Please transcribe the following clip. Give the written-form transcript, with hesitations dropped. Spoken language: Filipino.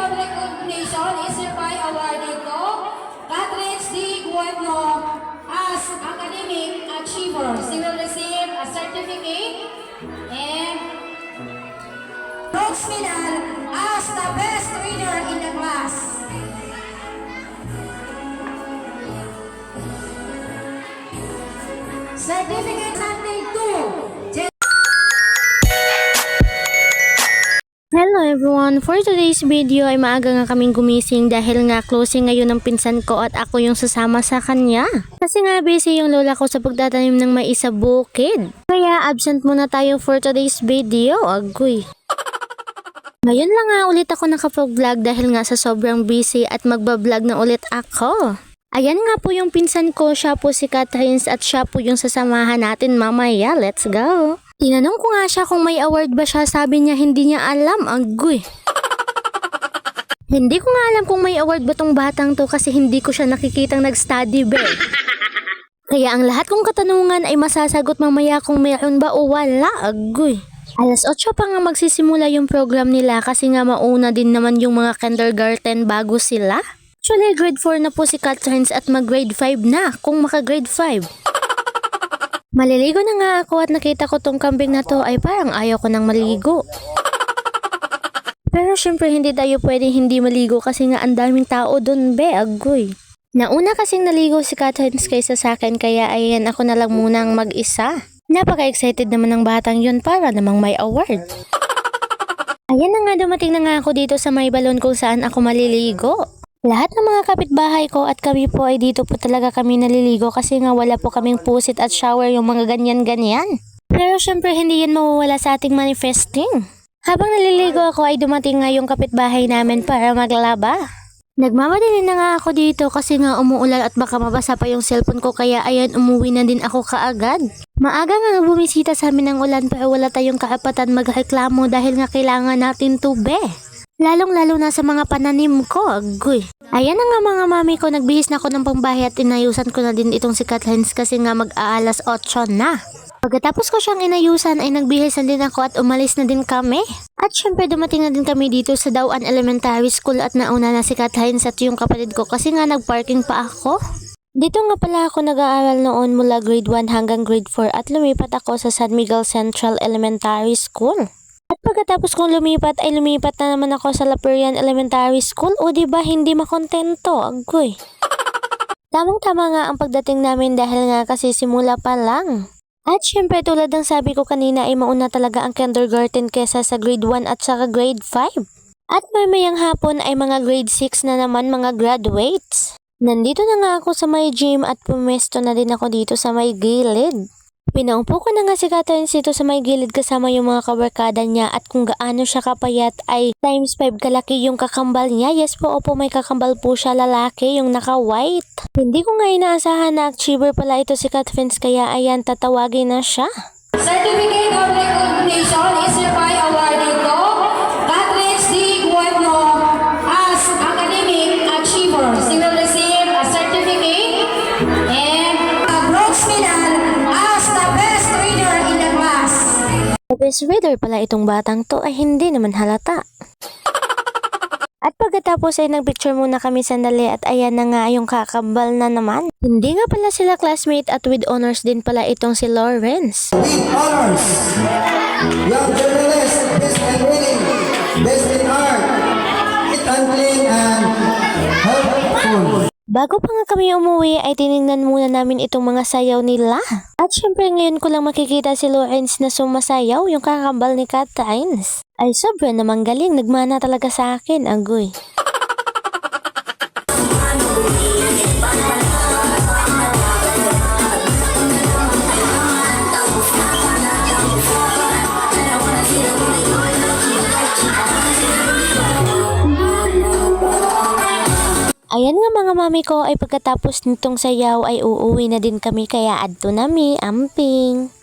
of recognition is hereby awarded to Catherine D. Guadno as Academic Achiever. She will receive a certificate and bronze medal as the best reader in the class. Certificate Sunday 2. Hello everyone! For today's video ay maaga nga kaming gumising dahil nga closing ngayon ng pinsan ko at ako yung sasama sa kanya. Kasi nga busy yung lola ko sa pagtatanim ng mais sa bukid. Kaya absent muna tayo for today's video. Agoy! Ngayon lang nga ulit ako nakapag-vlog dahil nga sa sobrang busy at magbablog na ulit ako. Ayan nga po yung pinsan ko, siya po si Catherine at siya po yung sasamahan natin mamaya. Let's go! Tinanong ko nga siya kung may award ba siya, sabi niya hindi niya alam. Agoy! Hindi ko nga alam kung may award ba tong batang to kasi hindi ko siya nakikitang nag-study ba. Kaya ang lahat kong katanungan ay masasagot mamaya kung mayroon ba o wala. Agoy! Alas 8 pa nga magsisimula yung program nila kasi nga mauna din naman yung mga kindergarten bago sila. Actually, grade 4 na po si Catherine at mag-grade 5 na kung maka-grade 5. Maliligo na nga ako at nakita ko tong kambing na to ay parang ayaw ko nang maligo. Pero syempre hindi tayo pwedeng hindi maligo kasi nga ang daming tao dun be, agoy. Nauna kasing naligo si Catherine kaysa sa akin kaya ayan ako na lang munang mag-isa. Napaka-excited naman ng batang yun para namang may award. Ayan na nga dumating na nga ako dito sa may balon kung saan ako maliligo. Lahat ng mga kapitbahay ko at kami po ay dito po talaga kami naliligo kasi nga wala po kaming pusit at shower yung mga ganyan-ganyan. Pero syempre hindi yan mawawala sa ating manifesting. Habang naliligo ako ay dumating nga yung kapitbahay namin para maglaba. Nagmamadali na nga ako dito kasi nga umuulan at baka mabasa pa yung cellphone ko kaya ayan umuwi na din ako kaagad. Maaga nga bumisita sa amin ng ulan pero wala tayong karapatan magreklamo dahil nga kailangan natin tube. Lalong-lalo na sa mga pananim ko, agoy. Ayan na nga mga mami ko, nagbihis na ako ng pangbahay at inayusan ko na din itong si Catherine kasi nga mag-aalas 8 na. Pagkatapos ko siyang inayusan ay nagbihisan din ako at umalis na din kami. At syempre dumating na din kami dito sa Dawan Elementary School at nauna na si Catherine at yung kapatid ko kasi nga nagparking pa ako. Dito nga pala ako nag-aaral noon mula grade 1 hanggang grade 4 at lumipat ako sa San Miguel Central Elementary School. At pagkatapos kong lumipat ay lumipat na naman ako sa Lapurian Elementary School o diba hindi makontento, agoy. Tamang-tama nga ang pagdating namin dahil nga kasi simula pa lang. At syempre tulad ng sabi ko kanina ay mauna talaga ang kindergarten kesa sa grade 1 at saka grade 5. At mamayang hapon ay mga grade 6 na naman mga graduates. Nandito na nga ako sa may gym at pumesto na din ako dito sa may gilid. Pinaupo ko na nga si Catherine dito sa may gilid kasama yung mga kabarkada niya at kung gaano siya kapayat ay times 5 kalaki yung kakambal niya. Yes po, opo may kakambal po siya lalaki, yung naka-white. Hindi ko nga inaasahan na achiever pala ito si Catherine kaya ayan tatawagin na siya. Certificate of recognition is hereby awarded to Catherine D. Guadno as Academic Achiever. She will receive a certificate and a bronze medal as the best reader in the class. Best reader pala itong batang to ay hindi naman halata. At pagkatapos ay nagpicture muna kami sandali at ayan na nga yung kakambal na naman. Hindi nga pala sila classmate at with honors din pala itong si Lawrence. With honors, young journalist, best in reading, best in art, handling and helpful. Bago pa nga kami umuwi ay tinignan muna namin itong mga sayaw nila. At syempre ngayon ko lang makikita si Lawrence na sumasayaw, yung kakambal ni Catherine. Ay sobra namang galing, nagmana talaga sa akin, agoy. Ayan nga mga mami ko ay pagkatapos nitong sayaw ay uuwi na din kami kaya adto nami, amping.